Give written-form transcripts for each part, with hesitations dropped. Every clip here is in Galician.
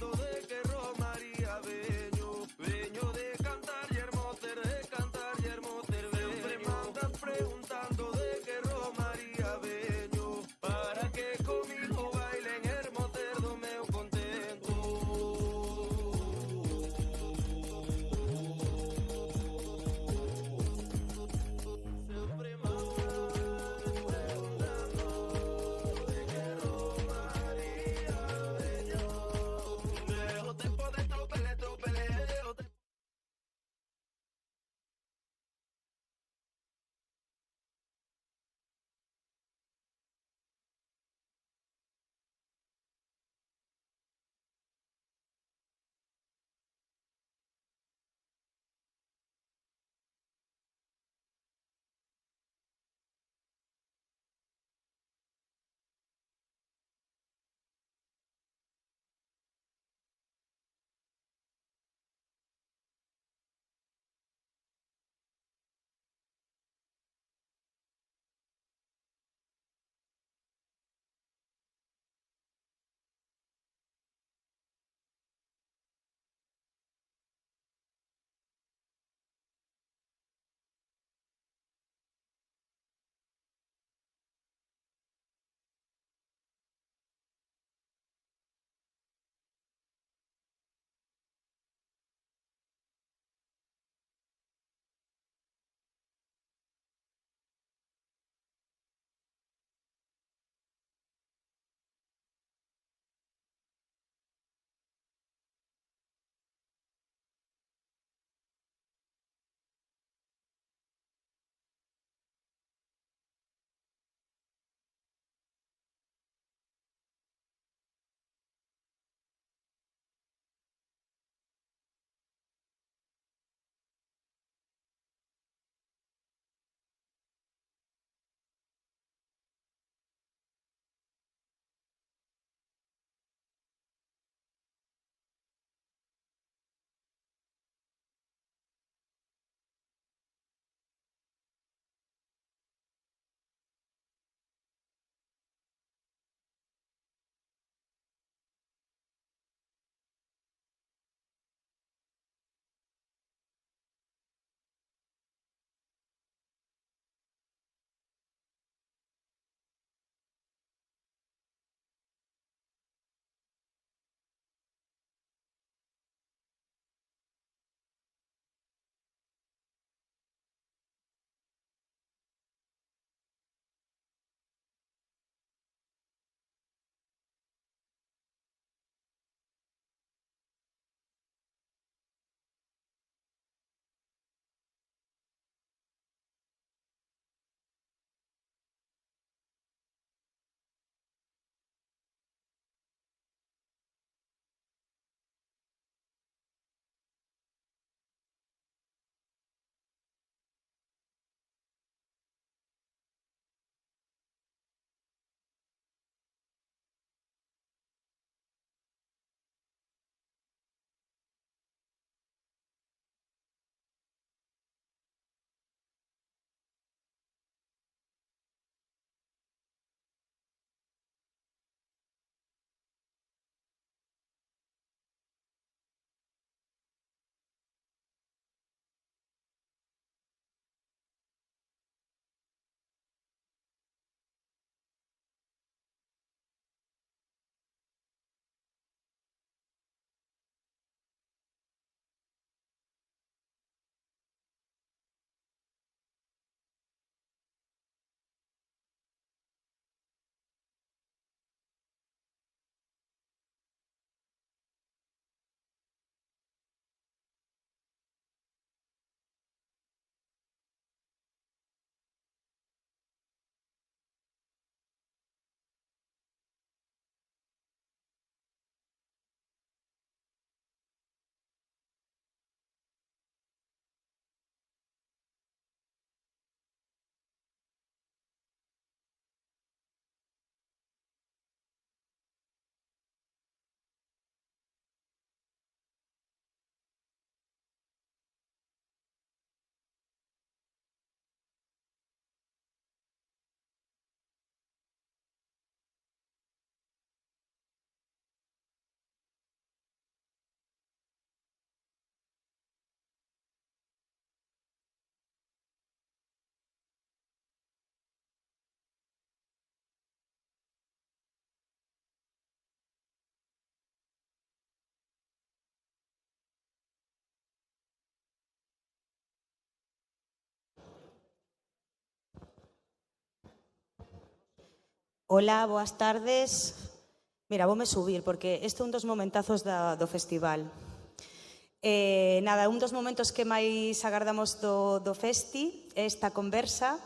preguntando de que Romaría Beño, Beño de cantar y hermoter, de cantar y hermoter. Siempre me andas preguntando de que Romaría Beño, para que conmigo bailen hermoter do meu contento. Siempre me andas preguntando de que Romaría Beño, Ola, boas tardes. Mira, voume subir, porque este é un dos momentazos do festival. Nada, un dos momentos que máis agardamos do festi é esta conversa.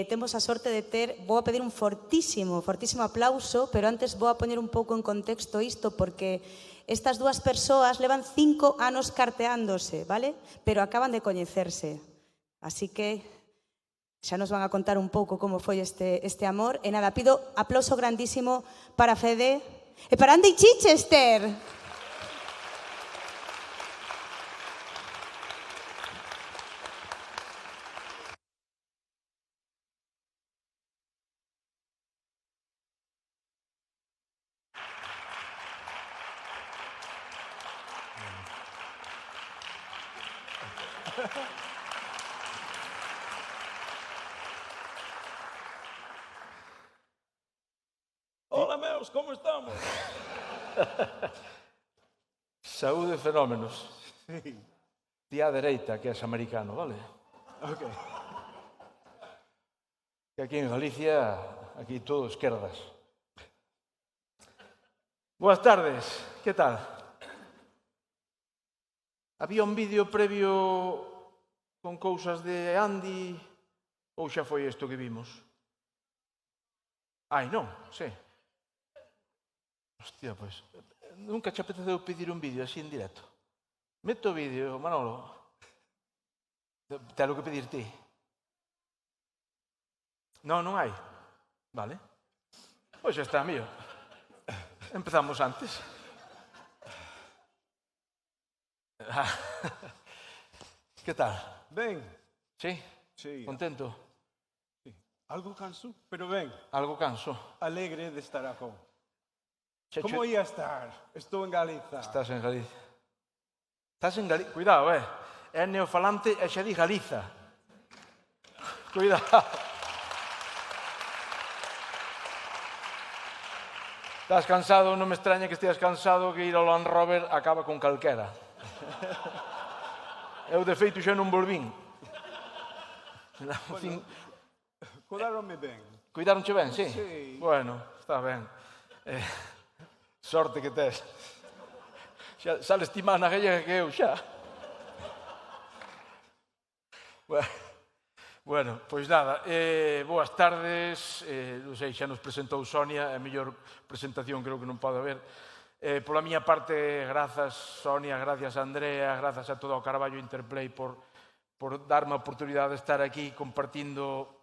Temos a sorte de ter, vou a pedir un fortísimo aplauso, pero antes vou a poñer un pouco en contexto isto, porque estas dúas persoas levan 5 anos carteándose, vale? Pero acaban de coñecerse. Así que xa nos van a contar un pouco como foi este amor. E nada, pido aplauso grandísimo para Fede e para Andy Chichester. Hola, meus, como estamos? Saúde fenómenos. Ti á dereita, que és americano, vale? Ok. Que aquí en Galicia, aquí todo esquerdas. Boas tardes, que tal? Había un vídeo previo con cousas de Andy ou xa foi isto que vimos? Ai, non, sí. Hostia, pois, nunca che apeteceu pedir un vídeo así en directo? Meto o vídeo, Manolo. Telo que pedir ti. Non, non hai. Vale. Pois xa está, mío. Empezamos antes. Que tal? Ben, Sí? sí. Contento? Sí. Algo canso, pero ben, Algo canso? alegre de estar aquí. Xa Como ia estar? Estou en Galiza. Estás en Galicia. Estás en Galicia. Cuidado, é neofalante e xa di Galiza. Cuidado. Estás cansado, non me extraña que esteas cansado, que ir ao Land Rover acaba con calquera. Eu, de feito, xa non volvín. Cuidaronme ben. Cuidaronche ben, sí? Sí. Bueno, está ben. Sorte que tes. Xa sales ti máis na gallega que eu, xa. Bueno, pois nada, boas tardes, non sei, xa nos presentou Sonia, é a mellor presentación creo que non pode haber. Pola miña parte, grazas Sonia, gracias Andrea, grazas a todo o Carballo Interplay por darme a oportunidade de estar aquí compartindo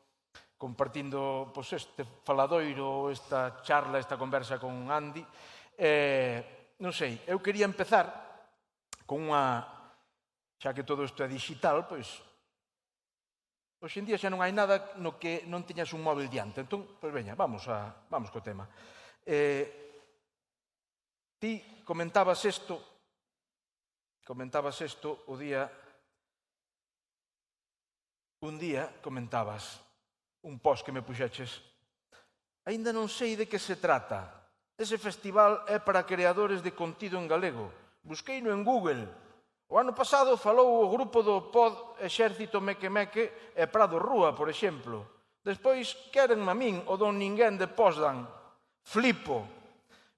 pois, este faladoiro, esta charla, esta conversa con Andy. Non sei, eu quería empezar con unha, xa que todo isto é digital, pois, hoxe en día xa non hai nada no que non teñas un móvil diante. Entón, pois veña, vamos co tema. Ti comentabas isto o día, un día comentabas un post que me puxeches. Aínda non sei de que se trata. Ese festival é para creadores de contido en galego. Busqueino en Google. O ano pasado falou o grupo do Pod Exército Meque Meque e Prado Rúa, por exemplo. Despois quérenme a min o don ninguén de Posdan. Flipo.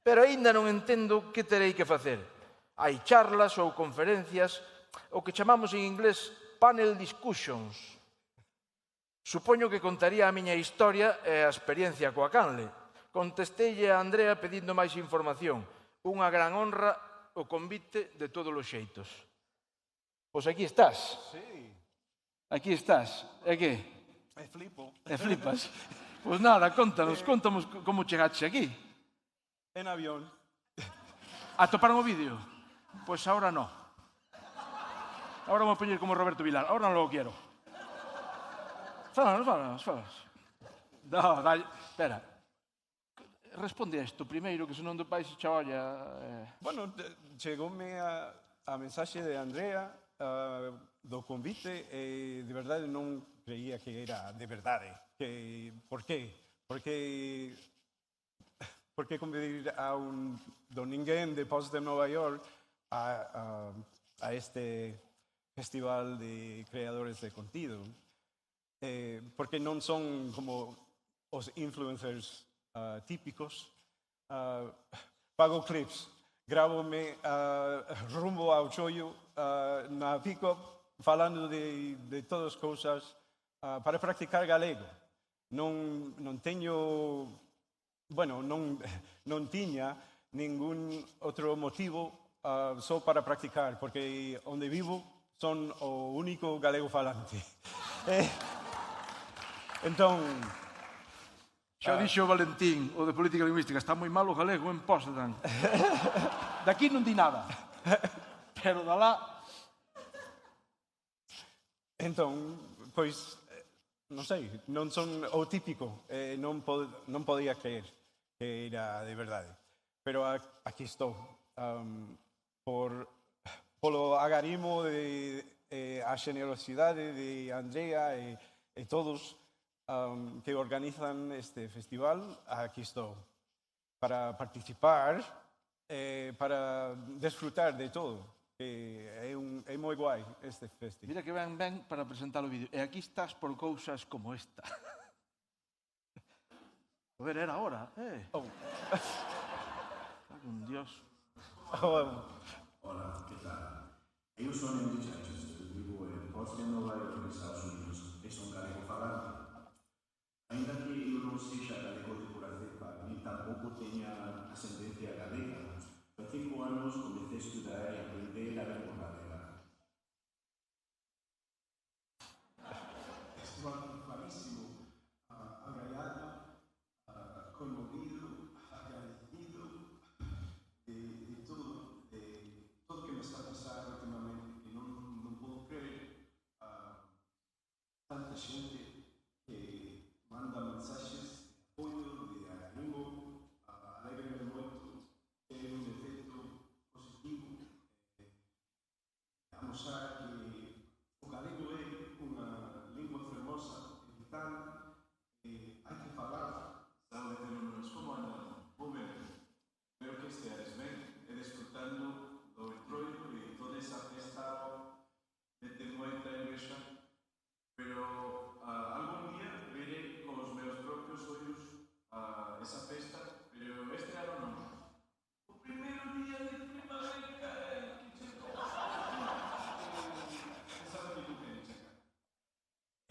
Pero aínda non entendo que terei que facer. Hai charlas ou conferencias, o que chamamos en inglés panel discussions. Supoño que contaría a miña historia e a experiencia coa canle. Contesteille a Andrea pedindo máis información. Unha gran honra o convite de todos os xeitos. Pois aquí estás. Sí. Aquí estás. E que? E flipo. E flipas. Pois nada, contanos como chegaste aquí. En avión. ¿Atoparon o vídeo? Pues ahora no. Ahora vamos a poner como Roberto Vilar. Ahora no lo quiero. Fálanos. No, dai, espera. Responde a isto primeiro, que senón do país xa olla... Bueno, chegoume a mensaxe de Andrea do convite e de verdade non creía que era de verdade. Por qué? Porque convidar a un don ninguén de Post de Nova York a este festival de creadores de contido. Porque non son como os influencers típicos, fago clips, gravo-me rumbo ao chollo na pick-up falando de todas as cousas para practicar galego. Non teño, bueno, non tiña ningún outro motivo só para practicar, porque onde vivo son o único galego falante. Entón, Xa dixo o Valentín, o de Política Lingüística, está moi mal o galego en Potsdam. Daqui non di nada. Pero da lá... entón, pois, non sei, non son o típico, non podía creer que era de verdade. Pero aquí estou, polo agarimo a xenerosidade de Andrea e todos que organizan este festival, aquí estou, para participar, para desfrutar de todo. É moi guai este festival. Mira que ben para presentar o vídeo. E aquí estás por cousas como esta. A ver, era hora, Oh. Un Dios. Hola, ¿qué tal? Eu son Andy Chachas, vivo en Portland, Nova York, nos Estados Unidos, e son galego falante. Ainda que eu non sexa galego de pura cepa, ni tampouco teña ascendencia galega, a 5 anos comecei a estudar e aprender a lingua galega. Estou clarísimo, agallado, conmovido, agradecido de todo que me está pasando últimamente, que non podo creer tanta xente que manda mensaxes de apoio, de ánimo, alegre moito, é un efecto positivo, amosar que o galego é unha lingua fermosa e vital, hai que falar. Saúde, fenómenos, como andan? Moi ben, espero que esteades ben e desfrutando do entroido e toda esa festa de ter moita envexa, pero algún día veré con os meus propios ollos esa festa, pero este ano non. O primeiro día de primavera que chegou. Esa actitud que chega.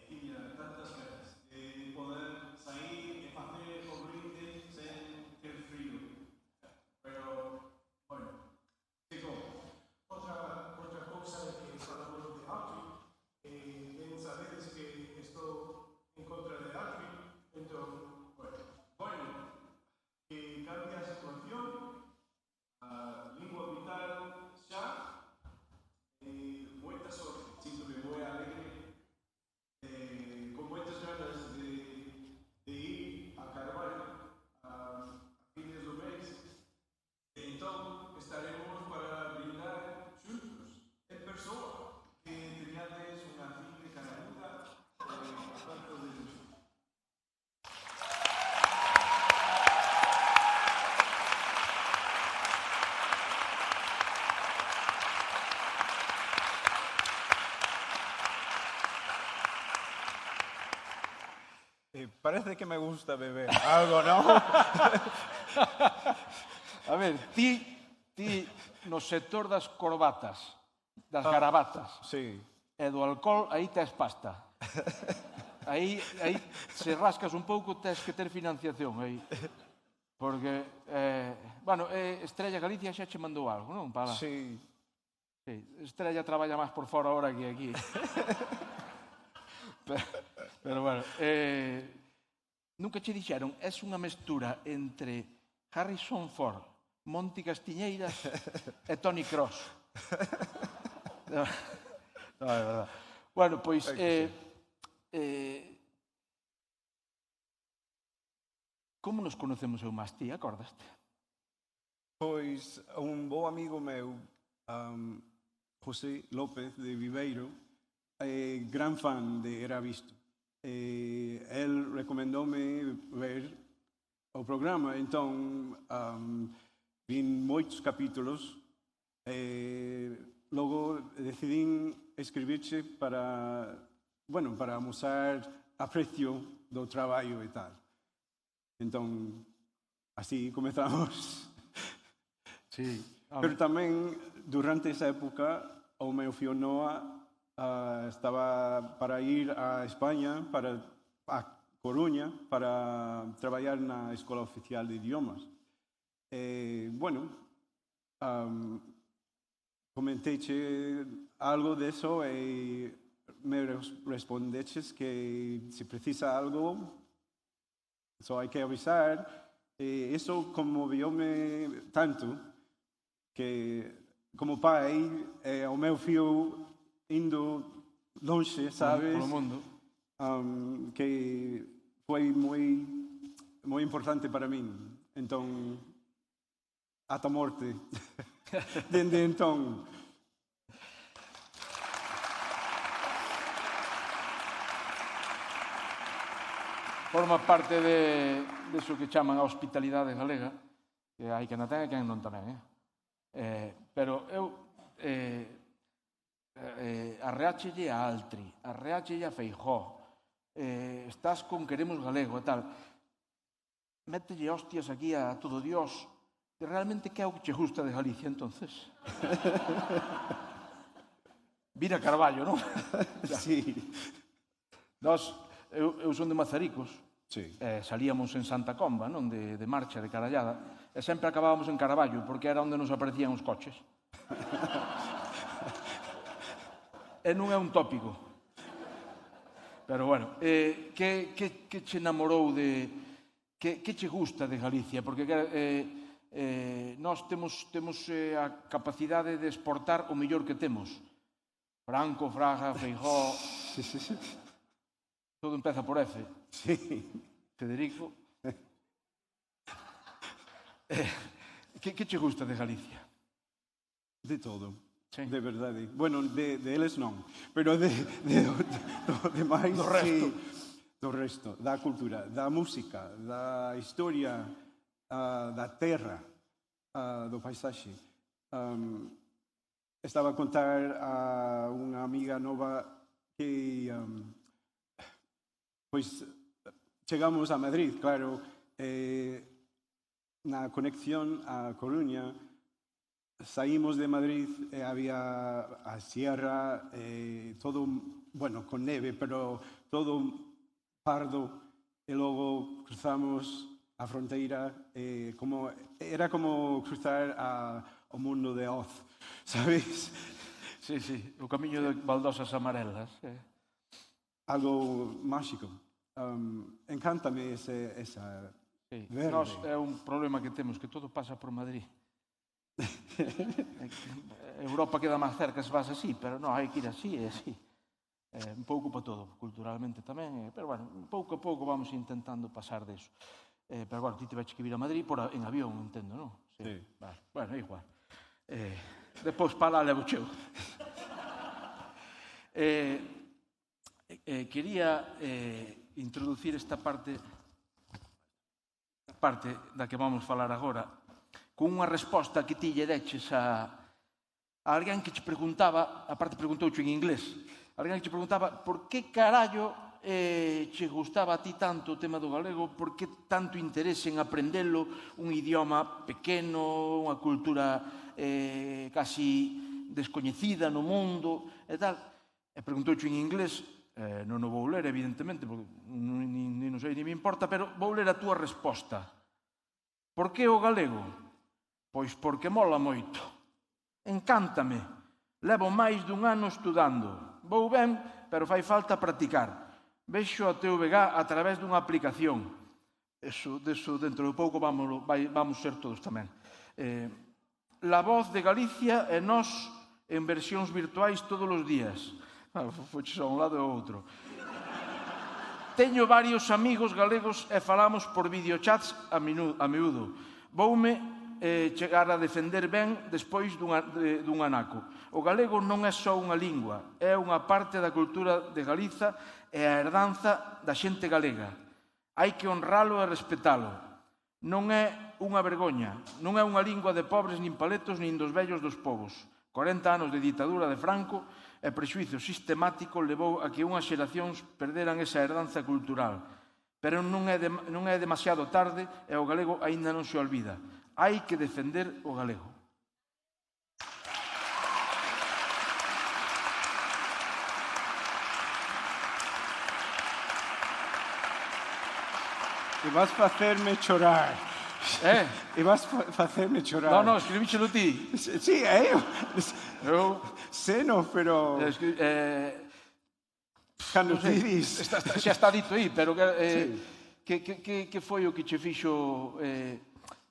Tiña tantas ganas de poder sair e facer o brinde sen ter frío. Pero, bueno, chegou. Outra cousa é que falamos de Outreach, ben sabedes que estou en contra de Outreach, entón, bueno, que cambie a situación, a lingua vital xa, moita sorte, sinto-me moi alegre, con moitas ganas de ir a Carvalho a fines do mes, e entón estaremos para brindar xuntos, en persoa, que teñades unha fin de caramuda a tanto de ilusión. Parece que me gusta beber algo, ¿no? A ver, ti no sector das corbatas, das garabatas, Sí. e do alcohol, aí tes pasta. Aí se rascas un pouco, tes que ter financiación aí. Porque, bueno, Estrella Galicia xa che mandou algo, non? Para... Sí. Sí, Estrella traballa máis por fora ahora que aquí. Pero bueno, nunca che dixeron, es unha mestura entre Harrison Ford, Monty Castiñeiras e Tony Cross. No, é verdad. Bueno, pois, como nos conocemos eu máis, ti, acordaste? Pois un bo amigo meu, José López de Viveiro, é gran fan de Era Visto. El recomendoume ver o programa, entón vin moitos capítulos, logo decidín escribirche para, bueno, para amosar aprecio do traballo e tal. Entón, así comezamos. Sí. Pero tamén, durante esa época, o meu fío Noa estaba para ir a España, a Coruña, para traballar na Escola Oficial de Idiomas. Bueno, comenteiche algo deso e me respondeches que se precisa algo, só hai que avisar. Eso conmovióme tanto que, como pai, o meu fío indo longe, sabes? Polo mundo. Que foi moi importante para min. Entón, ata morte. Dende entón. Forma parte de iso que chaman a hospitalidade galega, que hai quen a ten e quen non tamén, pero eu arreáchelle a Altri, arreáchelle a Feijóo, estás con Queremos Galego e tal, mételle hostias aquí a todo Dios, que realmente que é o que che gusta de Galicia, entonces? Vira Carballo, non? Sí. Eu son de Mazaricos, Sí. salíamos en Santa Comba, non? De marcha, de carallada, e sempre acabábamos en Carballo, porque era onde nos aparecían os coches. E non é un tópico. Pero, bueno, que che enamorou de... Que che gusta de Galicia? Porque nós temos a capacidade de exportar o mellor que temos. Franco, Fraga, Feijóo... Sí. Todo empeza por F. Sí. Federico. Que che gusta de Galicia? De todo. Sí. De verdade. Bueno, de eles non. Pero do demais, Do resto. sí. Do resto. Da cultura, da música, da historia, da terra, do paisaxe. Estaba a contar a unha amiga nova que... Pois chegamos a Madrid, claro, na conexión a Coruña, saímos de Madrid e había a sierra, todo, bueno, con neve, pero todo pardo, e logo cruzamos a fronteira, era como cruzar o mundo de Oz, sabes? Sí, o camiño de baldosas amarelas. Algo máxico. Encántame esa verde. Nós é un problema que temos, que todo pasa por Madrid. Europa queda máis cerca se vas así, pero non, hai que ir así e así. Un pouco para todo, culturalmente tamén, pero, bueno, pouco a pouco vamos intentando pasar deso. Pero, bueno, ti te vais que vir a Madrid en avión, entendo, non? Sí. Vale. Bueno, é igual. Depois para lá levo cheo. Quería introducir esta parte da que vamos falar agora con unha resposta que ti lle deches a alguén que che preguntaba, aparte preguntouche en inglés, alguén que che preguntaba por que carallo che gustaba a ti tanto o tema do galego, por que tanto interese en aprendelo, un idioma pequeno, unha cultura casi descoñecida no mundo e tal. E preguntouche en inglés, non o vou ler, evidentemente, porque non sei, ni me importa, pero vou ler a túa resposta. Por que o galego? Pois porque mola moito. Encántame. Levo máis dun ano estudando. Vou ben, pero fai falta practicar. Vexo a TVG a través dunha aplicación. Eso dentro de pouco vamos ser todos tamén. La Voz de Galicia e nós en versións virtuais todos os días. Foches a un lado e ao outro. Teño varios amigos galegos e falamos por videochats a miúdo. Voume chegar a defender ben despois dun anaco. O galego non é só unha lingua, é unha parte da cultura de Galiza e a herdanza da xente galega. Hai que honralo e respetalo. Non é unha vergoña, non é unha lingua de pobres nin paletos nin dos vellos dos povos. 40 anos de ditadura de Franco e prexuízo sistemático levou a que unhas xeracións perderan esa herdanza cultural. pero non é demasiado tarde e o galego aínda non se olvida. Hai que defender o galego. E vas facerme chorar. E vas facerme chorar. Non, escribíchelo ti. Sí, Eu... Seno, pero... Cando ti dis... Xa está dito aí, pero que foi o que che fixo...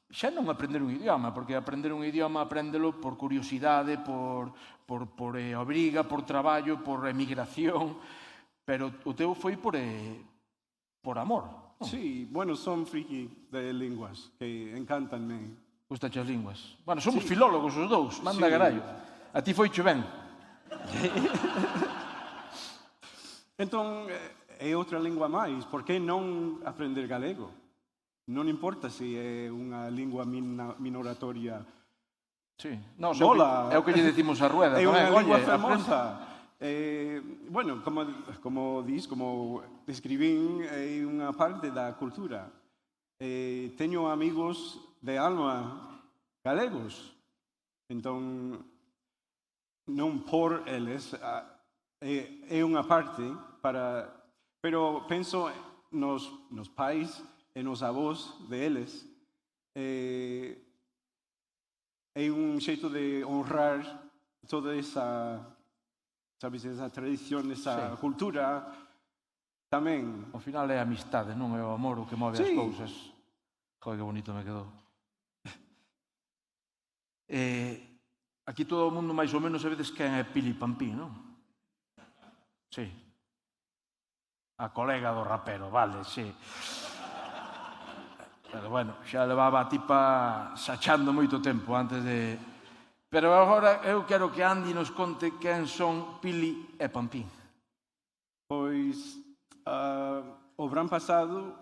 Xa non aprender un idioma, porque aprender un idioma apréndelo por curiosidade, por obriga, por traballo, por emigración, pero o teu foi por amor. Sí, bueno, son friki de linguas que encantanme. Gustache as linguas. Bueno, somos filólogos os dous, manda carallo. A ti foiche ben. Entón, é outra lingua máis. Por que non aprender galego? Non importa se é unha lingua minoratoria. Sí. No, Mola. É o que lle decimos a Rueda. É unha lingua Oye, fermosa. Bueno, como describín, é unha parte da cultura. Teño amigos de alma galegos, entón non por eles, é unha parte para... Pero penso nos pais e nos avós de eles, é un xeito de honrar toda esa... Sabes, esa tradición, esa cultura, tamén... Ao final é a amistade, non é o amor o que move as cousas. Joder, que bonito me quedou. Aquí todo o mundo máis ou menos sabedes quen é Pili Pampín, non? Sí. A colega do rapero, vale, sí. Pero bueno, xa levaba a tipa sachando moito tempo antes de... Pero agora eu quero que Andy nos conte quen son Pili e Pampín. Pois, o verán pasado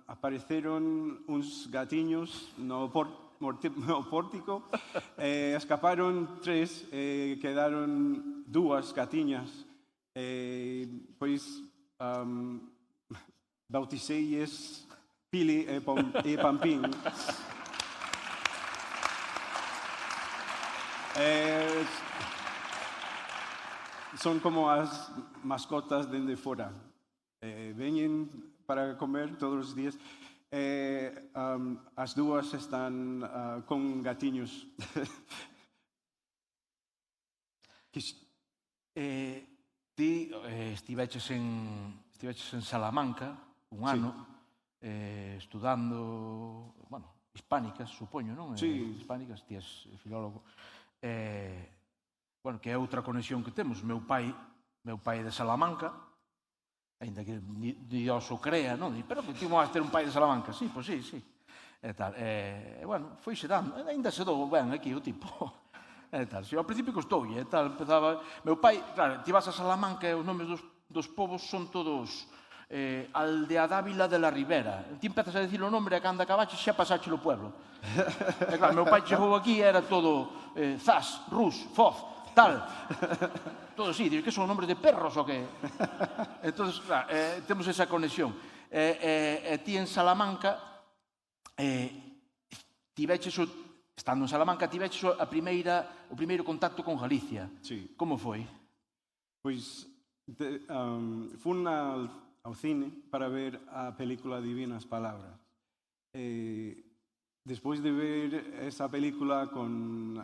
apareceron uns gatiños no pórtico, escaparon 3, quedaron 2 gatiñas. Pois, bauticeilles Pili e Pampín. Son como as mascotas dende fora. Veñen para comer todos os días. As 2 están con gatiños. Ti estiveches en Salamanca un ano, estudando, bueno, hispánicas, supoño, non? Sí. Hispánicas, ti és filólogo. Bueno, que é outra conexión que temos. Meu pai é de Salamanca, ainda que Dios o crea, non? Pero que ti vas ter un pai de Salamanca. Sí, pois sí. E tal. Bueno, foixe dando. Ainda se dou ben aquí o tipo. E tal. Ao principio costoulle, e tal. Empezaba... Meu pai, claro, ti vas a Salamanca e os nomes dos povos son todos... Aldea Dávila de la Ribera. Ti empezas a decir o nombre e cando acabaches xa pasache o pueblo. E claro, meu pai chegou aquí e era todo Zas, Rus, Foz, tal. Todo así, que son nombres de perros ou que... Entón, claro, temos esa conexión. E ti en Salamanca, estando en Salamanca, tiveches o primeiro contacto con Galicia. Sí. Como foi? Pois, fun ao cine para ver a película Divinas Palabras. Despois de ver esa película con,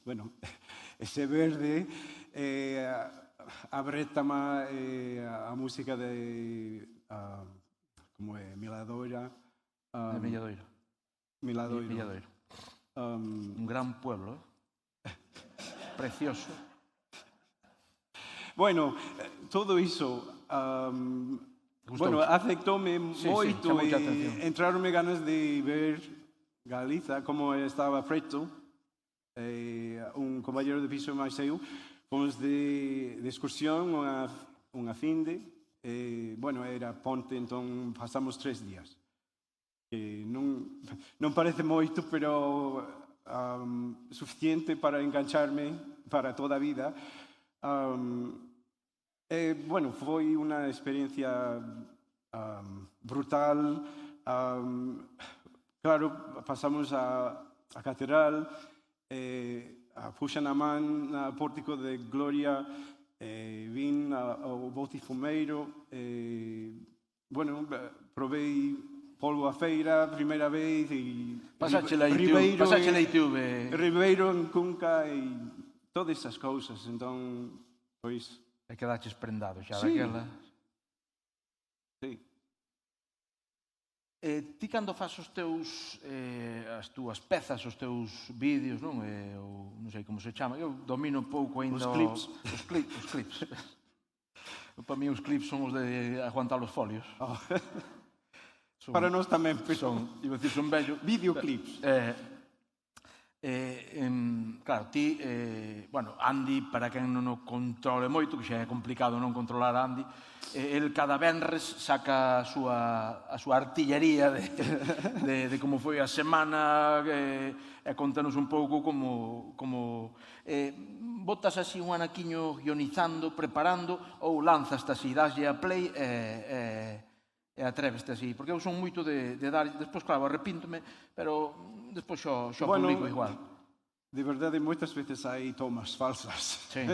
bueno, ese verde, a brétama, a música de, como é, Miladoira. De Milladoiro. Milladoiro. Un gran pueblo, precioso. Bueno, todo iso... bueno, afectóme moito e entraronme ganas de ver Galiza, como estaba preto. Un compañero de piso máis eu, fomos de excursión unha finde. Bueno, era ponte, entón pasamos 3 días. Non parece moito, pero suficiente para engancharme para toda a vida. Bueno, foi unha experiencia brutal. Claro, pasamos a catedral, a puxan a man na pórtico de Gloria, vin ao Botifumeiro, bueno, provei polvo a feira, primeira vez, e Pasache la ITV. Ribeiro en Cunca e todas esas cousas. Entón, pois, E quedaches prendado xa Sí. daquela. sí. Ti cando fas os teus, as túas pezas, os teus vídeos, non? Ou non sei como se chama, eu domino pouco ainda... Os clips. Os clips. Para mí os clips son os de aguantar os folios. Oh. Son, Para nós tamén, pero iba a dicir, son vello. videoclips. Claro, ti, bueno, Andy, para quen non o controle moito, que xa é complicado non controlar a Andy, el cada venres saca a súa artillería de como foi a semana, e contanos un pouco como botas así un anaquiño guionizando, preparando, ou lanzas así, daslle a play e atreveste así, porque eu son moito de dar, despois claro, arrepíntome, pero despois xo publico igual. De verdade, moitas veces hai tomas falsas. Sí.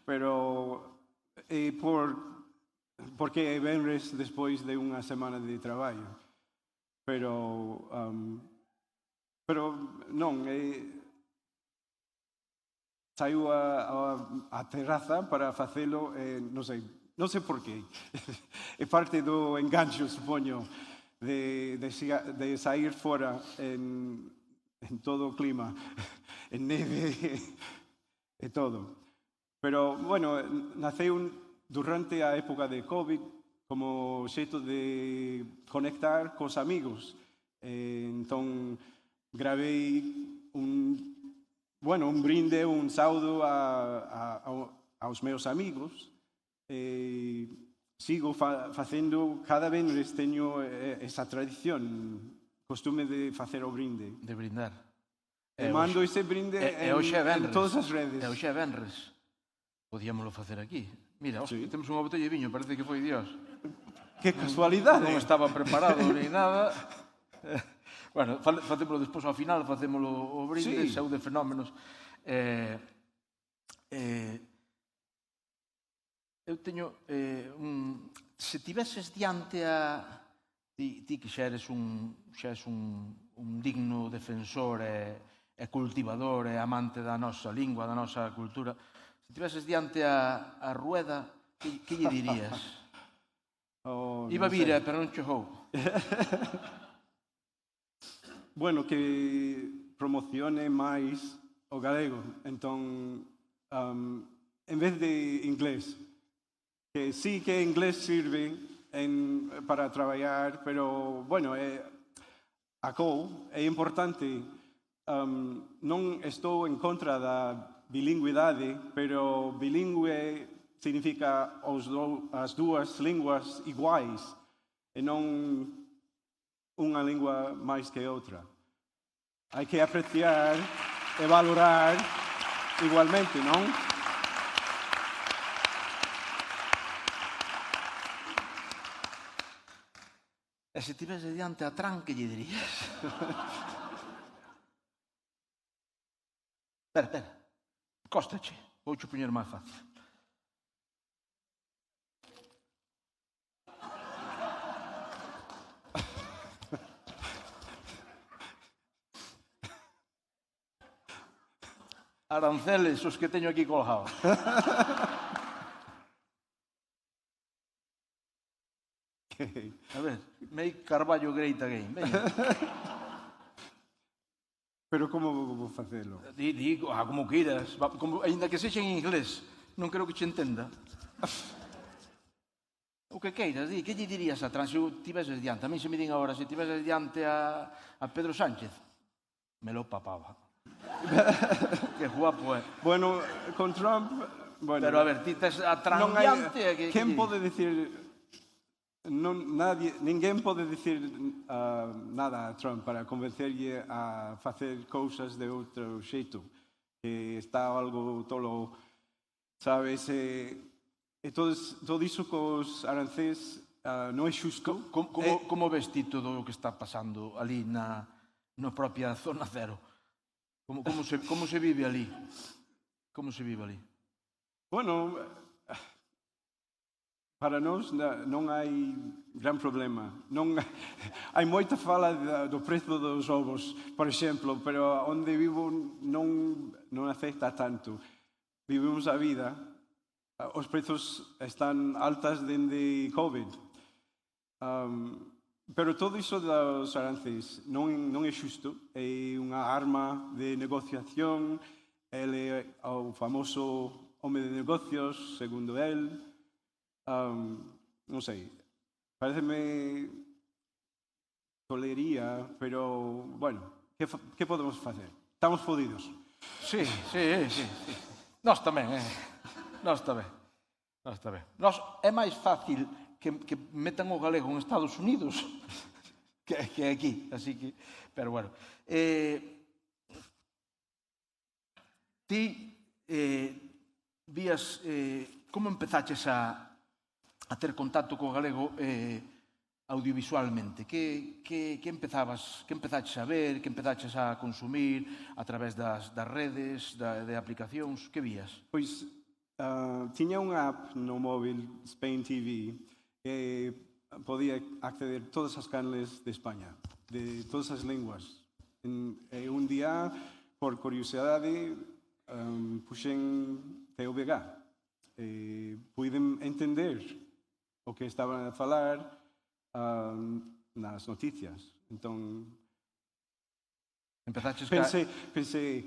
Pero porque é venres despois de unha semana de traballo. Pero non, saiu a terraza para facelo, non sei por qué. É parte do engancho, supoño, de sair fora en todo o clima, en neve e todo. Pero, bueno, naceu durante a época de COVID como xeito de conectar cos amigos. Entón, gravei un brinde, un saudo aos meus amigos. Sigo facendo, cada venres teño esa tradición, costume de facer o brinde. De brindar. E mando ese brinde en todas as redes. E hoxe é venres. Podíamoslo facer aquí. Mira, Sí. temos unha botella de viño, parece que foi Dios. Que casualidade. Non estaba preparado ni nada. Bueno, facémolo despois ao final, facémolo o brinde, Sí. saúde fenómenos. Eu teño se tiveses diante a ti que xa eres un digno defensor e cultivador e amante da nosa lingua, da nosa cultura, se tiveses diante a Rueda, que lle dirías? Iba a vir, pero non chegou. Bueno, que promocione máis o galego. Entón, en vez de inglés, que sí que inglés sirve para traballar, pero, bueno, acou é importante. Non estou en contra da bilingüidade, pero bilingüe significa as dúas linguas iguais e non unha lingua máis que outra. Hai que apreciar e valorar igualmente, non? E se tivese diante a Tran, que lle dirías? Espera. Cóstache. Vouche poñer máis fácil. Aranceles, os que teño aquí colgados. A ver, make Carballo great again. Veña. Pero como vou facelo? Digo, como queiras. Ainda que sexa en inglés. Non creo que che entenda. O que queiras, di. Que lle dirías a Tran se o tiveses diante? A mí se me din agora, se tiveses diante a Pedro Sánchez, me lo papaba. Que guapo é. Bueno, con Trump... Bueno, Pero a ver, ti tes a Tran diante... Quen pode dicir... Ninguén pode dicir nada a Trump para convencerlle a facer cousas de outro xeito. Que está algo tolo, sabes? E todo iso cos arancés non é xusto. Como ves ti todo o que está pasando ali na propia zona cero? Como se vive ali? Como se vive ali? Bueno, para nós non hai gran problema. Hai moita fala do prezo dos ovos, por exemplo, pero onde vivo non afecta tanto. Vivimos a vida, os prezos están altas dende COVID. Pero todo iso dos aranceis non é xusto, é unha arma de negociación. Ele é o famoso home de negocios, segundo el. Non sei, pareceme tolería, pero, bueno, que podemos facer? Estamos fodidos. Sí. Nós tamén, Nós tamén. É máis fácil que metan o galego en Estados Unidos que aquí, así que, pero bueno. Ti vías, como empezaches a ter contacto co galego audiovisualmente? Que empezaches a ver, que empezaches a consumir a través das redes, de aplicacións? Que vías? Pois, tiña unha app no móvil, Spain TV, que podía acceder a todas as canles de España, de todas as linguas. Un día, por curiosidade, puxen TVG. Puiden entender o que estaban a falar nas noticias. Entón, pensei,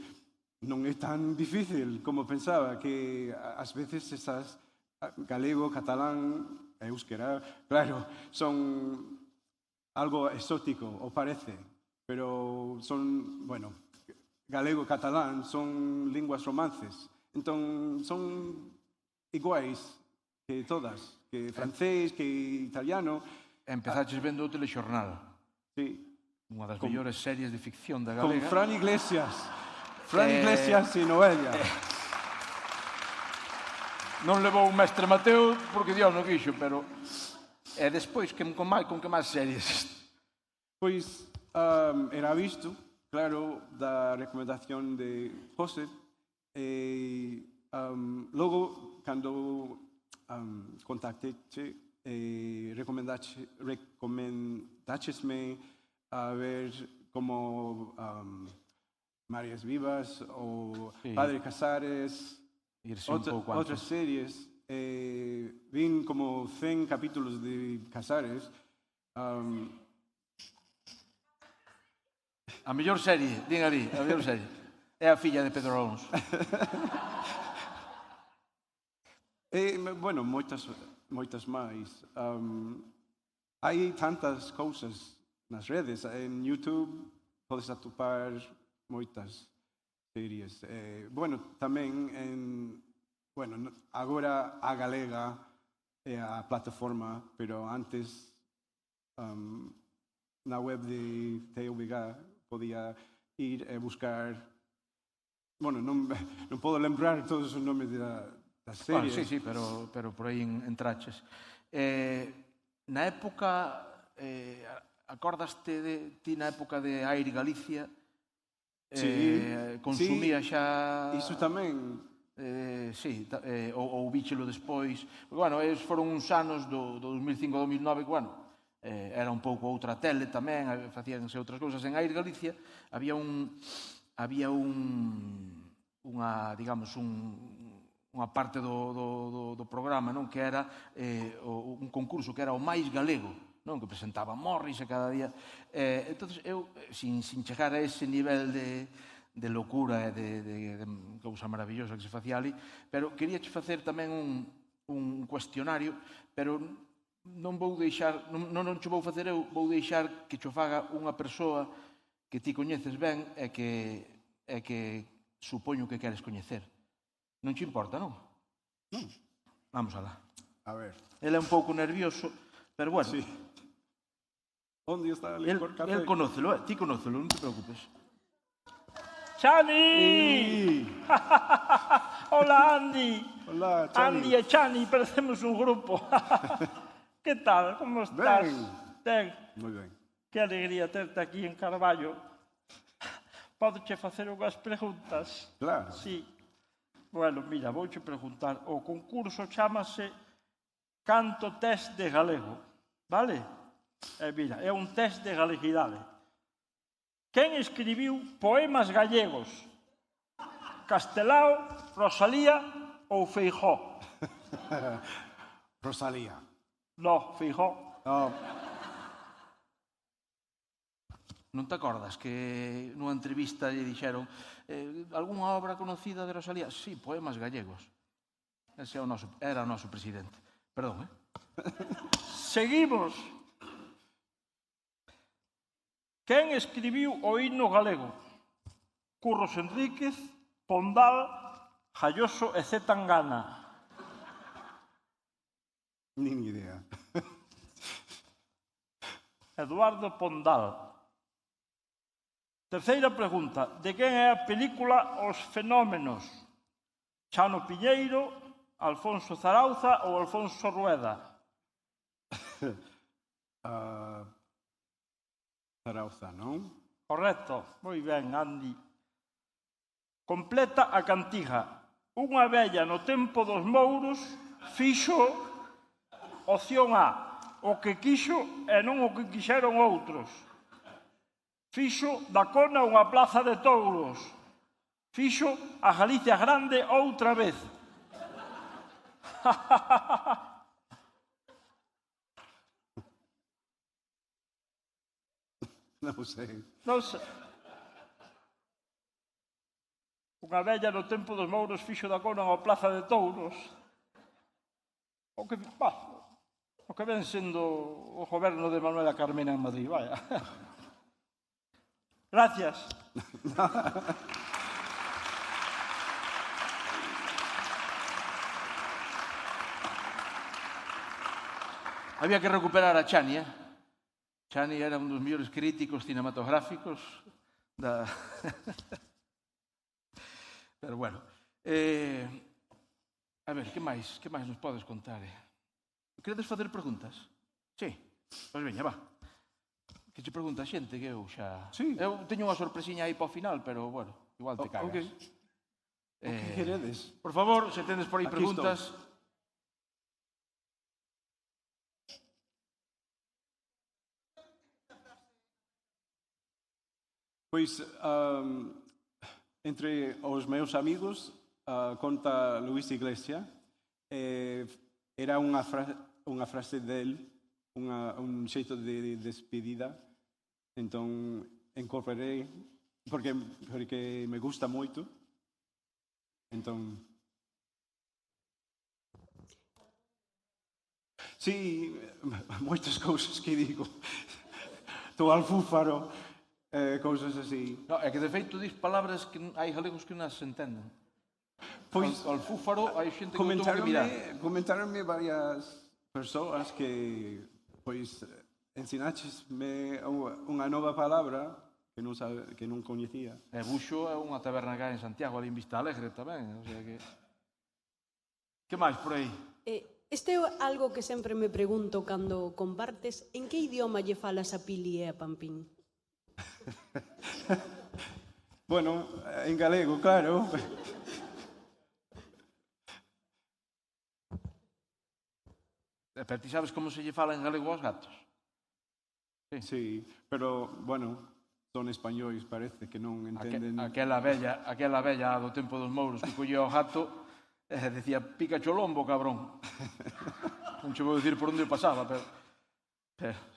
non é tan difícil como pensaba, que ás veces esas galego, catalán, euskera, claro, son algo exótico, o parece, pero son, bueno, galego, catalán, son linguas romances. Entón, son iguais que todas, que francés, que italiano. Empezaches vendo o telexornal. Sí. Unha das mellores series de ficción da galega. Con Fran Iglesias. Fran Iglesias e Noelia. Non levou o mestre Mateo porque Dios non quixo, pero... E despois, con que máis series? Pois, era visto, claro, da recomendación de José. Logo, cando contacteche, recomendachesme a ver como Marias Vivas ou Padre Casares, outras series. Vin como 100 capítulos de Casares. A mellor serie, din ali, a mellor serie. É a filla de Pedro Alonso. Bueno, moitas máis. Hai tantas cousas nas redes. En YouTube podes atopar moitas series. Bueno, tamén agora a galega é a plataforma, pero antes na web de TVG podía ir e buscar. Bueno, non podo lembrar todos os nomes das series. Sí, pero por aí entraches. Na época, acordaste ti na época de Air Galicia? Consumía xa... Iso tamén. Sí, ou víchelo despois. Bueno, foron uns anos do 2005-2009 que, bueno, era un pouco outra tele tamén, facíanse outras cousas. En Air Galicia había unha parte do programa, non, que era un concurso que era o máis galego, non, que presentaba Morris cada día. Entonces, eu, sin chegar a ese nivel de locura e de cousa maravillosa que se facía ali, pero queríache facer tamén un cuestionario, pero non vou deixar, non che vou facer eu, vou deixar que cho faga unha persoa que ti coñeces ben e que supoño que queres coñecer. Non che importa, non? Non. Vamos alá. A ver. Ele é un pouco nervioso, pero bueno. Sí. Onde está ali por café? El conócelo, ti conócelo, non te preocupes. ¡Chani! Hola, Andy. Hola, Chani. Andy e Chani, parecemos un grupo. Que tal? Como estás? Ben. Ben. Moi ben. Que alegría terte aquí en Carballo. Podoche facer unhas preguntas? Claro. Sí. Bueno, mira, vouche preguntar. O concurso chámase Canto Test de Galego, vale? Mira, é un test de galeguidade. Quen escribiu poemas gallegos? Castelao, Rosalía ou Feijó? Rosalía. No, Feijó. No, Non te acordas que nunha entrevista lle dixeron algunha obra conocida de Rosalía? Sí, poemas gallegos. Ese era o noso presidente. Perdón, Seguimos. Quen escribiu o himno galego? Curros Enríquez, Pondal, Jalloso e Zetangana. nin idea. Eduardo Pondal. Terceira pregunta. De quen é a película Os Fenómenos? Chano Piñeiro, Alfonso Zarauza ou Alfonso Rueda? Zarauza, non? Correcto. Moi ben, Andy. Completa a cantiga. Unha vella no tempo dos mouros fixo opción A. O que quixo e non o que quixeron outros. Fixo da Cona unha plaza de touros. Fixo a Galicia grande outra vez. Non sei. Non sei. Unha vella no tempo dos mouros fixo da Cona unha plaza de touros. O que ven sendo o goberno de Manuela Carmena en Madrid, vaya. Gracias. Había que recuperar a Chani, Chani era un dos mellores críticos cinematográficos da... Pero bueno. A ver, que máis nos podes contar? Queredes facer preguntas? Sí. Pois veña, va. Que che pregunta a xente que eu xa... Sí. Eu teño unha sorpresiña aí para o final, pero, bueno, igual te cagas. Ok. O que queredes? Por favor, se tendes por aí Aquí preguntas... Pois, entre os meus amigos, conta Luís Iglesia, era unha frase del, un xeito de despedida, entón incorporei, porque me gusta moito, entón... Sí, moitas cousas que digo. Tô alfúfaro, cousas así. No, é que de feito dis palabras que hai galegos que non as entenden. Pois, Ao alfúfaro hai xente que o tuvo que mirar. comentaronme varias persoas que, pois, ensinaxesme unha nova palabra que non coñecía. E Buxo é unha taberna que hai en Santiago, ali en Vista Alegre tamén, o sea que... Que máis por aí? Este é algo que sempre me pregunto cando compartes. En que idioma lle falas a Pili e a Pampín? Bueno, en galego, claro. Pero ti sabes como se lle fala en galego aos gatos? Sí, pero, bueno, son españois, parece, que non entenden... Aquela vella do tempo dos mouros que collía o gato decía, pica cho lombo, cabrón. Non che vou dicir por onde pasaba, pero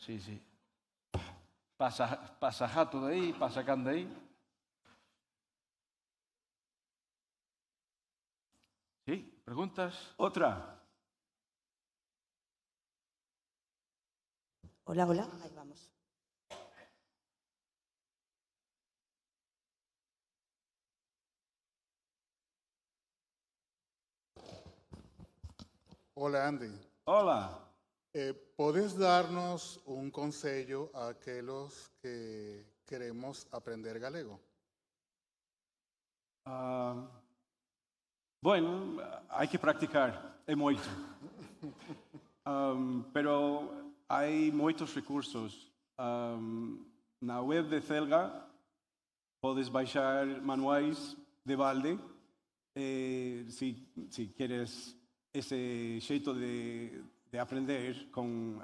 sí. Pasa gato de aí, pasa can de aí. Sí, preguntas? Outra. Hola, hola. Ahí vamos. Hola, Andy. Hola. ¿Podes darnos un consejo a aquellos que queremos aprender galego? Bueno, hai que practicar, é moito. Pero hai moitos recursos. Na web de Celga podes baixar manuais de balde si queres ese xeito de aprender con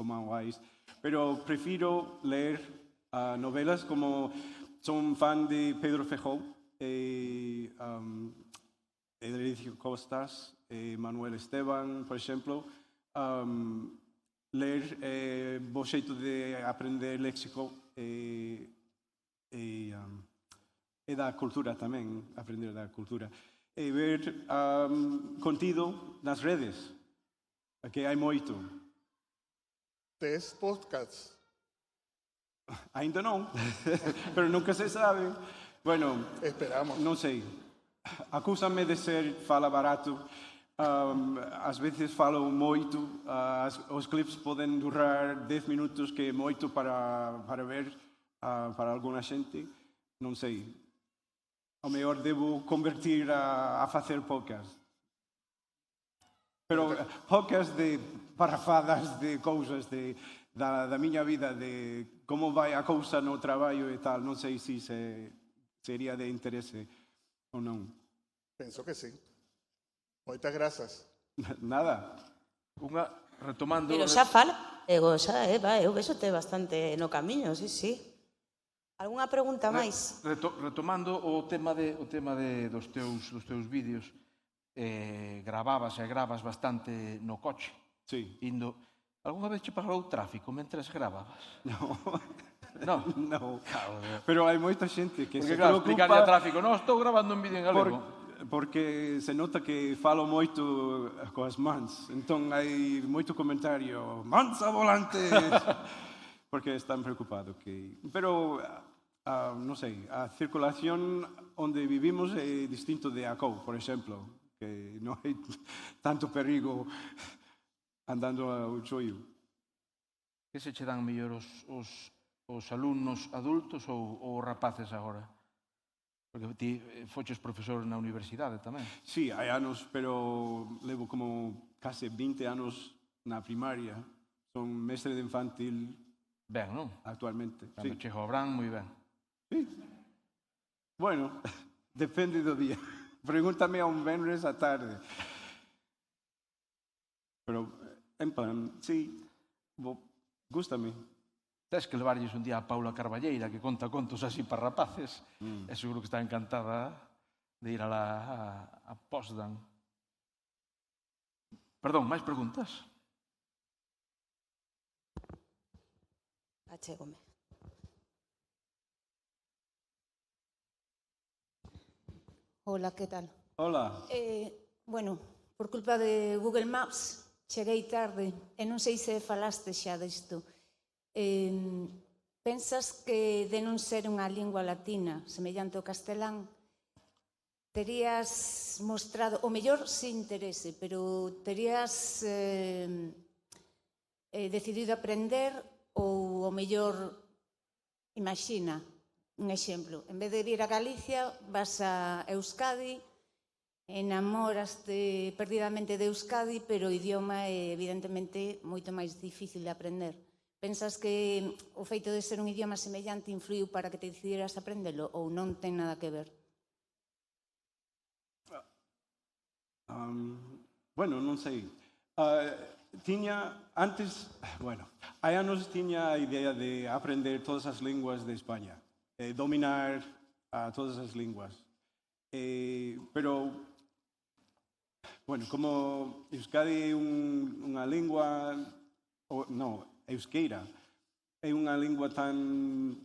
manuais. Pero prefiro ler novelas como son fan de Pedro Fejó, Edericio Costas, Manuel Esteban, por exemplo. Ler bo xeito de aprender léxico e da cultura tamén, aprender da cultura. E ver contido nas redes, que hai moito. Tes podcasts. Ainda non, pero nunca se sabe. Bueno, Esperamos. non sei. Acúsame de ser fala barato. Ás veces falo moito. Os clips poden durar 10 minutos, que é moito para ver para alguna xente. Non sei. Ao mellor debo convertir a facer podcast. Pero podcast de parrafadas de cousas da miña vida, de como vai a cousa no traballo e tal. Non sei se sería de interese ou non. Penso que sí. Moitas grazas. Nada. Retomando... Pero xa fala, eu vexote bastante no camiño, sí. Algunha pregunta máis? Retomando o tema dos teus vídeos, gravabas bastante no coche. Sí. Algunha vez che parou o tráfico mentras gravabas? No. No. Pero hai moita xente que Porque se claro, explicarle ao preocupa tráfico, non, estou gravando un vídeo en galego. porque se nota que falo moito coas mans. Entón hai moito comentario, mans a volante, porque están preocupados. Pero, non sei, a circulación onde vivimos é distinto de Acou, por exemplo, que non hai tanto perigo andando ao choio. Que se che dan mellor os alumnos adultos ou os rapaces agora? Porque ti foches profesor na universidade tamén. Sí, hai anos, pero levo como case 20 anos na primaria. Son mestre de infantil. Ben, non? Actualmente. Cando chega o Bran, moi ben. Sí. Bueno, depende do día. Pregúntame a un venres a tarde. Pero, en plan, sí, gústame. Tens que levarlles un día a Paula Carballeira, que conta contos así para rapaces. E seguro que está encantada de ir a Potsdam. Perdón, máis preguntas? Achégome. Hola, que tal? Hola. Bueno, por culpa de Google Maps cheguei tarde e non sei se falaste xa disto. Pensas que de non ser unha lingua latina semellante ao castelán terías mostrado, o mellor se interese, pero terías decidido aprender ou o mellor, imagina, un exemplo, en vez de ir a Galicia vas a Euskadi, enamoraste perdidamente de Euskadi, pero o idioma é evidentemente moito máis difícil de aprender. Pensas que o feito de ser un idioma semellante influiu para que te decidieras aprendelo ou non ten nada que ver? Bueno, non sei. Hai anos tiña a idea de aprender todas as linguas de España, dominar todas as linguas. Pero, bueno, como Euskadi é unha lingua, Euskera é unha lingua tan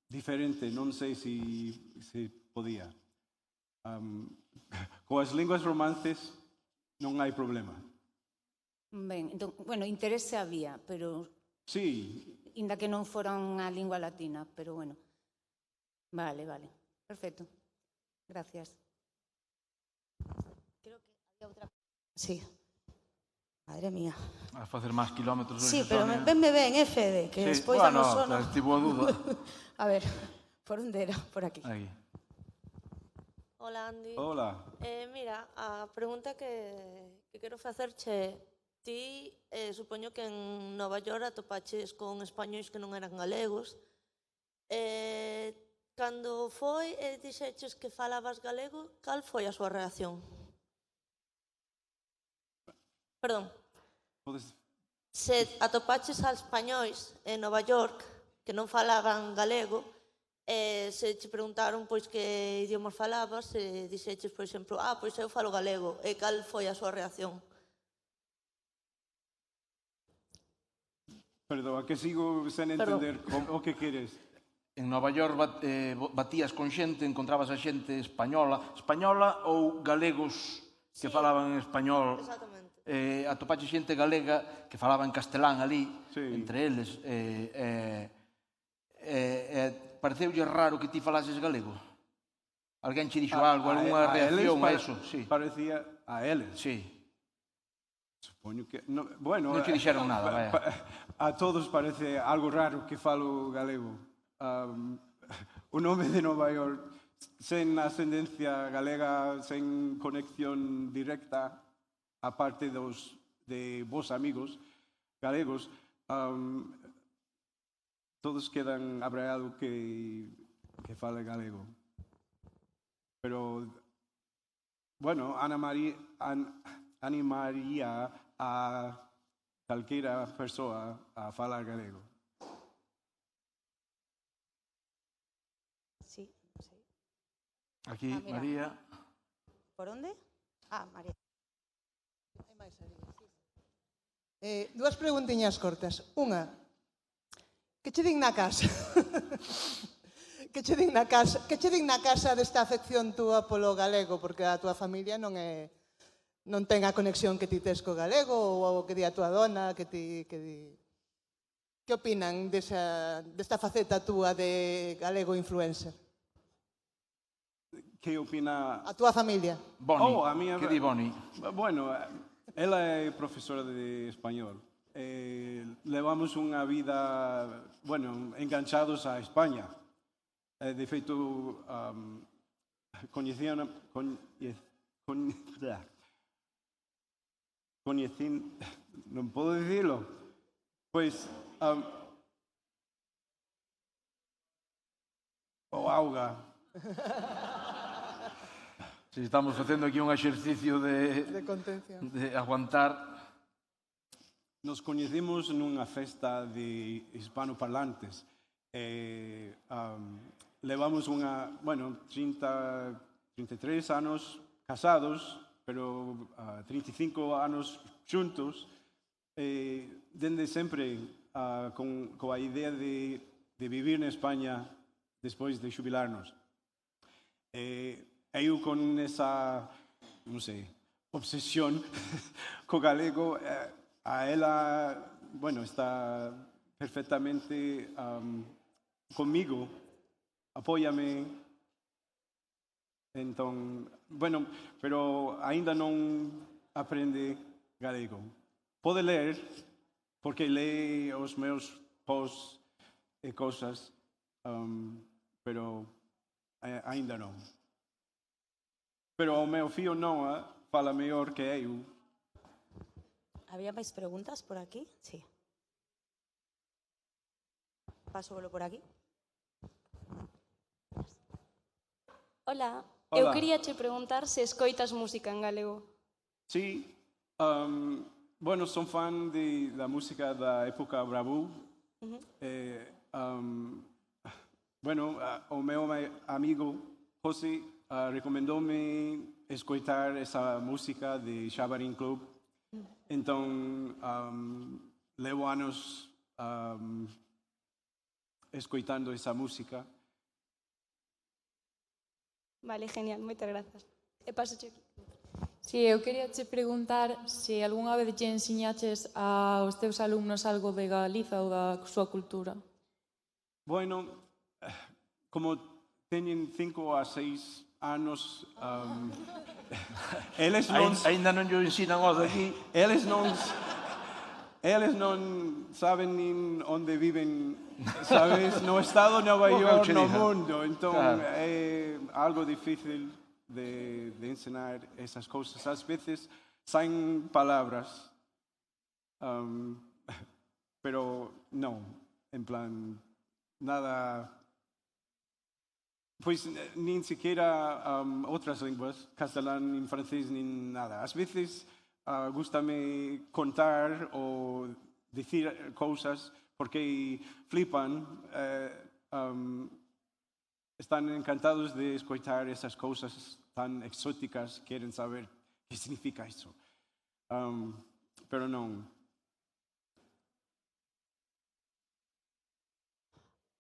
diferente, non sei se podía. Coas linguas romances non hai problema. Ben, entón, bueno, interese había, pero... Sí. Inda que non fora unha lingua latina, pero bueno. Vale. Perfecto. Gracias. Creo que había outra... Sí. Madre mía. A facer máis kilómetros. Sí, pero venme ben, Fede, que despois damos sono. Estivo a dúda. A ver, por onde era? Por aquí. Aí. Hola, Andy. Hola. Mira, a pregunta que quero facerche ti, supoño que en Nova York atopaches con españois que non eran galegos. Cando foi e dixeches que falabas galego, cal foi a súa reacción? Perdón. Podes... Se atopaches a españois en Nova York que non falaban galego, se te preguntaron pois que idiomas falabas, se dixeches, por exemplo, pois eu falo galego, e cal foi a súa reacción? Perdón, que sigo sen entender o que queres. En Nova York batías con xente, encontrabas a xente española ou galegos que falaban en español. Exactamente. Atopaches xente galega que falaba en castelán ali, Sí. entre eles. Pareceulle raro que ti falases galego? Alguén che dixo algo, algunha reacción a eso? Sí. Parecía a eles. Sí. Supoño que... No, bueno, Non che dixeron nada, vaya. A todos parece algo raro que falo galego. Un home de Nova York sen ascendencia galega, sen conexión directa, aparte de vos amigos galegos, todos quedan abrayados que fale galego. Pero, bueno, animaría a calquera persoa a falar galego. Sí, non sei. Aquí, mira. María. Por onde? María. Dúas preguntiñas cortas. Unha, que che din na casa? Que che din na casa desta afección túa polo galego? Porque a túa familia non ten a conexión que ti tes co galego, ou que di a túa dona, que opinan desta faceta túa de galego influencer? Que opina... A túa familia? Boni, a mía... que di Boni? Bueno, ela é profesora de español. Levamos unha vida, bueno, enganchados a España. De feito, coñecín, non podo dicilo, pois, o auga. Si estamos facendo aquí un exercicio De contención. de aguantar. Nos coñecimos nunha festa de hispanoparlantes. Levamos 33 anos casados, pero 35 anos xuntos, dende sempre coa idea de vivir na España despois de xubilarnos. Eu con esa, non sei, obsesión co galego, a ela, bueno, está perfectamente conmigo, apóyame. Entón, bueno, pero aínda non aprende galego. Pode ler, porque lee os meus posts e cosas, pero aínda non. Pero o meu fío Noah fala mellor que eu. ¿Había máis preguntas por aquí? Sí. Paso por aquí. Hola. Hola. Eu quería che preguntar se escoitas música en galego. Sí, bueno, son fan da música da época Bravo. Bueno, o meu amigo José recomendoume escoitar esa música de Xabarín Club. Entón, levo anos escoitando esa música. Vale, genial, moitas grazas. E paso che aquí. Si, eu quería che preguntar se algunha vez lle ensiñaches aos teus alumnos algo de Galiza ou da súa cultura. Bueno, como teñen 5 a 6 anos, eles non... Ainda non llo ensinan os aquí. Eles non saben nin onde viven, sabes, no estado de Nova York, no mundo. Entón, é algo difícil de ensinar esas cousas. Ás veces saen palabras pero no, en plan, nada... Pues ni siquiera otras lenguas, catalán, ni francés, ni nada. A veces gústame contar o decir cosas porque flipan, están encantados de escuchar esas cosas tan exóticas, quieren saber qué significa eso. Pero no.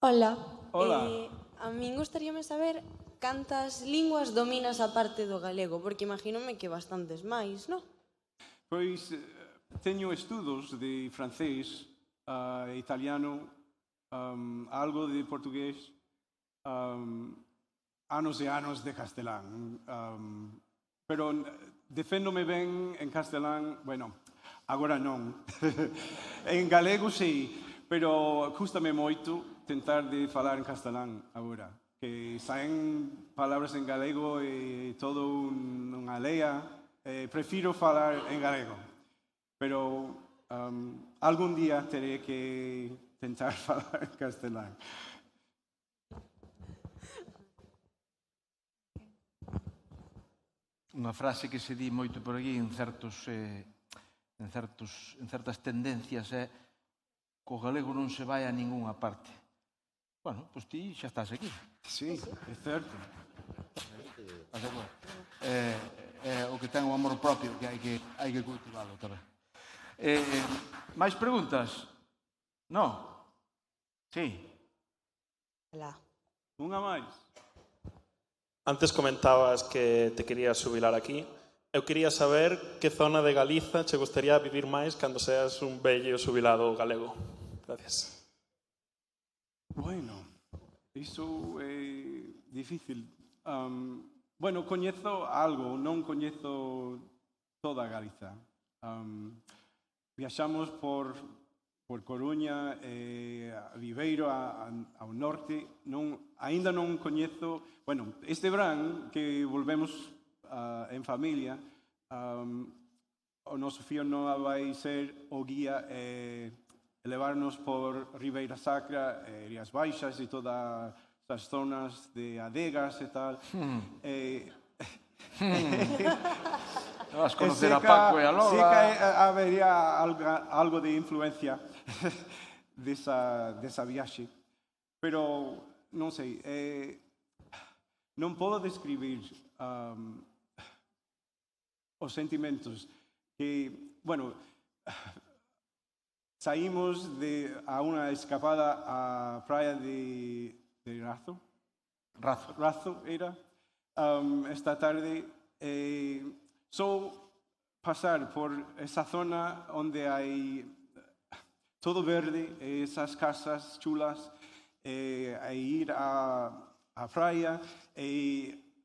Hola. Hola. A min gustaríame saber cantas linguas dominas a parte do galego, porque imagínome que bastantes máis, non? Pois teño estudos de francés, italiano, algo de portugués, anos e anos de castelán. Pero deféndome ben en castelán, bueno, agora non. En galego sí, pero cústame moito tentar de falar en castelán agora. Que saen palabras en galego e todo unha lea. Prefiro falar en galego. Pero algún día teré que tentar falar en castelán. Unha frase que se di moito por aquí en certas tendencias é co galego non se vai a ningunha parte. Bueno, pois ti xa estás aquí. Sí, é certo. O que ten o amor propio, que hai que cultivalo tamén. Máis preguntas? No? Sí. Hola. Unha máis. Antes comentabas que te querías xubilar aquí. Eu quería saber que zona de Galiza che gustaría vivir máis cando seas un vello xubilado galego. Gracias. Bueno, iso é difícil. Bueno, coñezo algo, non coñezo toda Galiza. Viaxamos por Coruña, a Viveiro, ao norte. Aínda non coñezo... Bueno, este verán que volvemos en familia, o noso fío non vai ser o guía levarnos por Ribeira Sacra, Rías Baixas e todas as zonas de adegas e tal. Vas conocer a Paco e a Lola. Sí que habería algo de influencia desa viaxe. Pero, non sei, non podo describir os sentimentos que, bueno, saímos a unha escapada á praia de Razo era, esta tarde. Só pasar por esa zona onde hai todo verde, esas casas chulas, a ir á praia,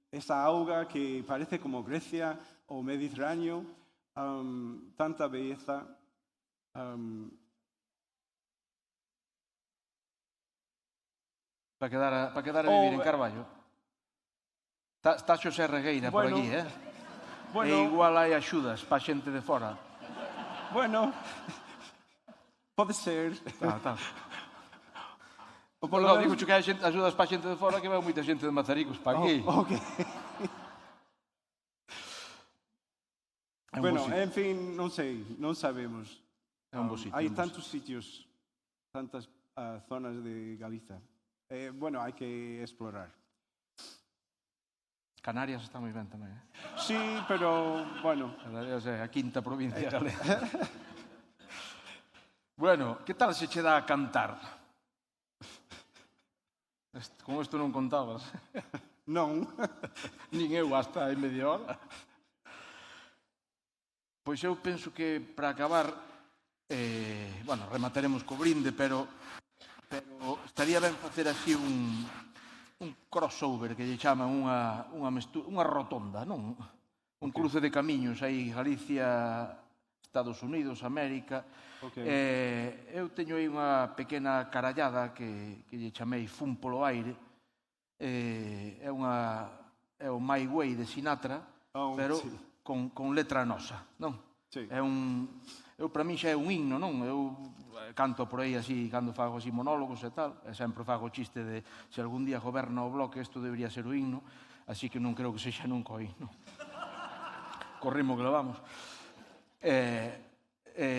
esa auga que parece como Grecia ou Mediterráneo, tanta belleza. Para quedar a vivir en Carballo. Está Xosé Regueira por aquí, eh? E igual hai axudas para xente de fora. Bueno, pode ser. Non, digo que hai axudas para xente de fora, que vai moita xente de Mazaricos para aquí. Bueno, en fin, non sei, non sabemos. É un bo sitio. Hai tantos sitios, tantas zonas de Galiza. Bueno, hai que explorar. Canarias está moi ben tamén, eh? Sí, pero, bueno... Canarias é a quinta provincia galega. Bueno, que tal se che dá a cantar? Con isto non contabas. Non. Nin eu hasta en media hora. Pois eu penso que para acabar, bueno, remataremos co brinde, pero estaría ben facer así un crossover, que lle chaman unha rotonda, non? Un cruce de camiños, aí Galicia, Estados Unidos, América. Eu teño aí unha pequena carallada que lle chamei Fun polo aire. É o My Way de Sinatra, pero con letra nosa, non? Para mí xa é un himno, non? Eu canto por aí así, cando fago así monólogos e tal, e sempre fago o chiste de se algún día goberna o Bloque, isto debería ser o himno, así que non creo que sexa nunca o himno. Co ritmo que levamos.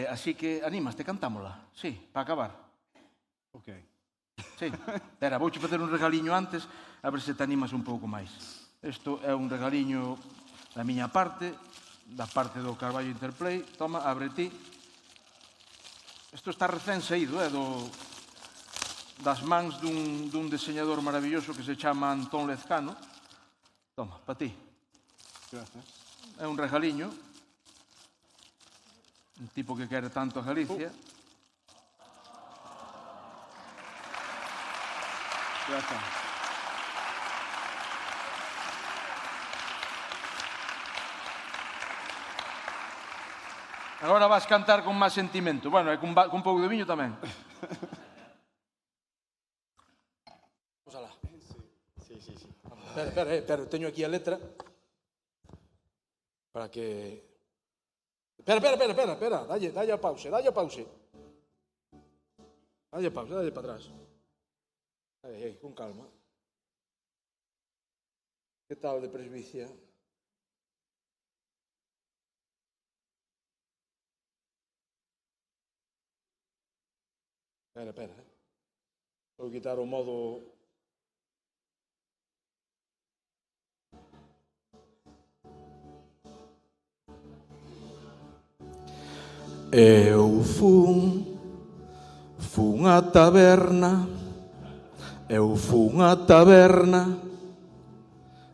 Así que, animaste, cantámola? Sí, para acabar. Ok. Sí. Espera, vouche facer un regaliño antes, a ver se te animas un pouco máis. Isto é un regaliño da miña parte, da parte do Carballo Interplay. Toma, abre ti. Isto está recén saído, das mans dun diseñador maravilloso que se chama Antón Lezcano. Toma, para ti. Gracias. É un regaliño. Un tipo que quere tanto a Galicia. Gracias. Agora vas cantar con máis sentimento. Bueno, e con pouco de viño tamén. Vamos alá. Sí. Espera, teño aquí a letra para que... Espera, dalle a pause. Dalle para atrás. Con calma. Que tal de presbicia? Espera. Vou quitar o modo... Eu fun a taberna,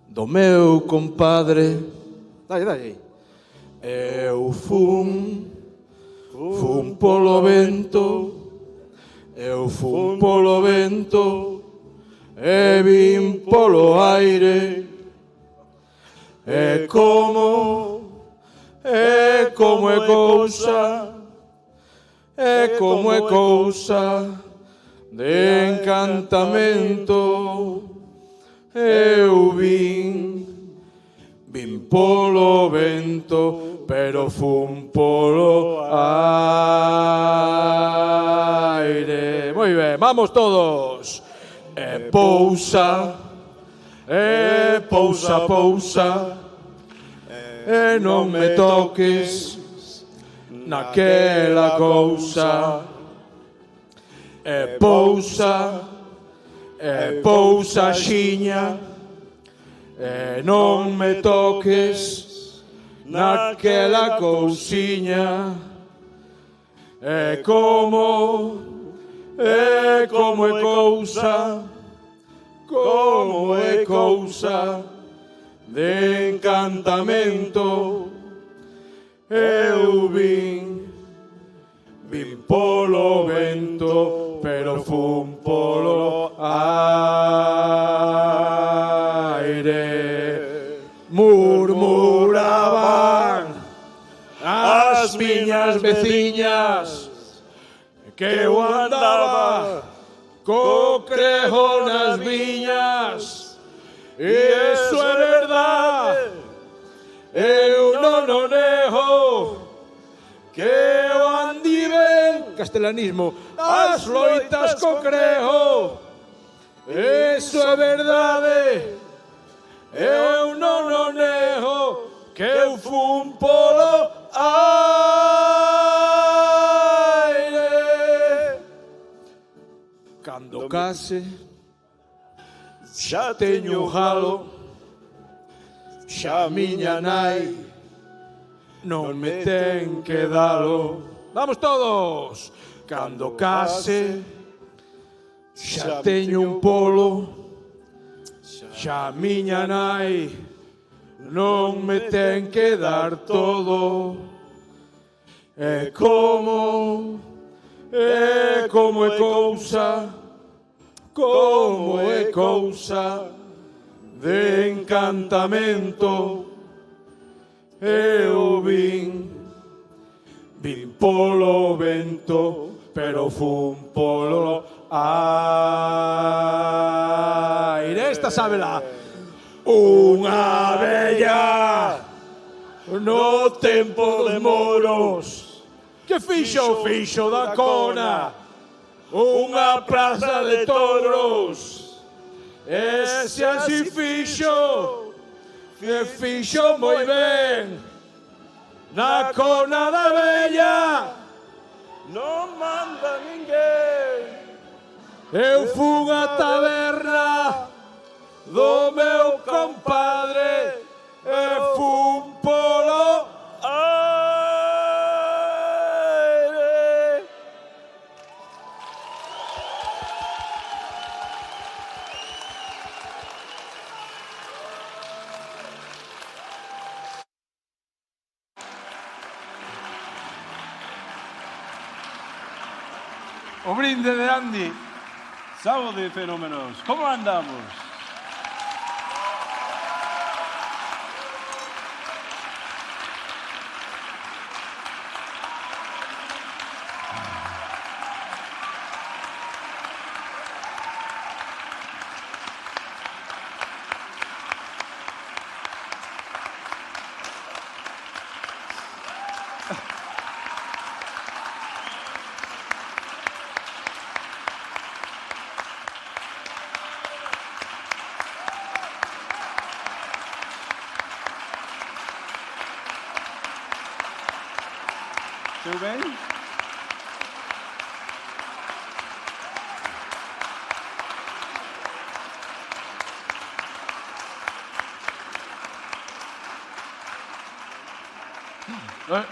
do meu compadre. Dalle. Eu fun polo vento, e vin polo aire. E como é cousa de encantamento. Eu vin polo vento, pero fun polo aire. Moi ben, vamos todos. E pousa, e non me toques naquela cousa. E pousa xiña, e non me toques naquela cousiña. E como é cousa de encantamento. Eu vin polo vento, pero fun polo aire. Murmuraban as miñas veciñas que eu andaba co crejo nas viñas. E iso é verdade, eu non o nego, que eu andi ben, castelanismo, as loitas co crejo. Iso é verdade, eu non o nego, que eu fun polo aire. Cando case, xa teño un galo, xa miña nai non me ten que dalo. Vamos todos! Cando case, xa teño un polo, xa miña nai non me ten que dar todo. E como é cousa de encantamento. Eu vin polo vento, pero fun polo aire. Esta sábela. Unha vella no tempo de moros. Que fixo da cona unha praza de toros. E se así fixo moi ben. Na cona da vella non manda ninguén. Eu fun á taberna do meu compadre e fun polo aire. O brinde de Andy. Saúde, fenómenos. Como andamos? Esteu ben?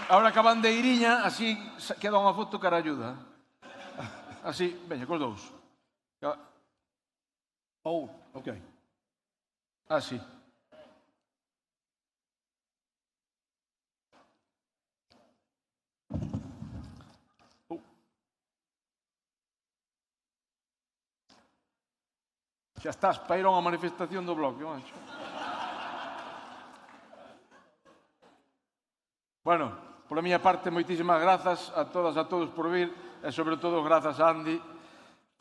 Ahora que a bandeiriña, así queda unha foto cara ayuda. Así, veña, cos dous. Oh, ok. Así. Xa estás para ir a unha manifestación do Bloque, mancho. Bueno, pola miña parte, moitísimas grazas a todas e a todos por vir, e sobre todo grazas a Andy,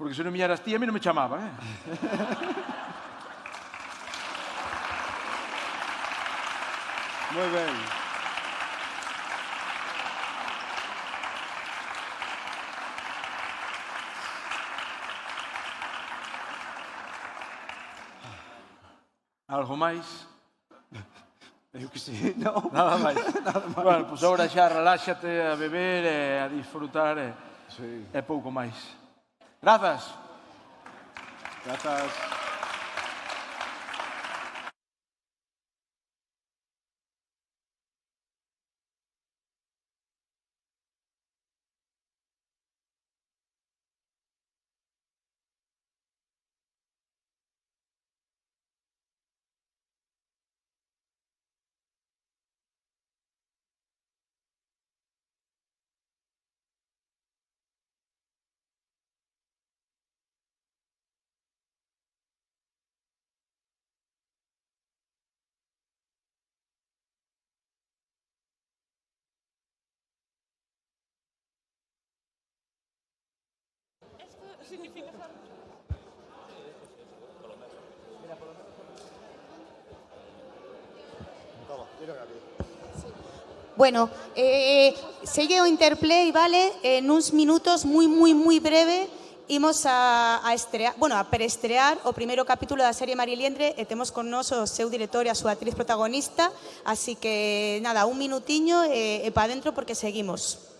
porque se non me eras ti, a mí non me chamaban, Moi ben. Algo máis? Eu que sí, non. Nada máis. Nada máis. Bueno, pois agora xa reláxate a beber e a disfrutar e pouco máis. Grazas. Grazas. Bueno, segue o Interplay, vale? Nuns minutos moi breve imos a estrear, bueno, a preestrear o primeiro capítulo da serie Mariliendre e temos con nós o seu director e a súa actriz protagonista, así que nada, un minutiño e pa dentro porque seguimos.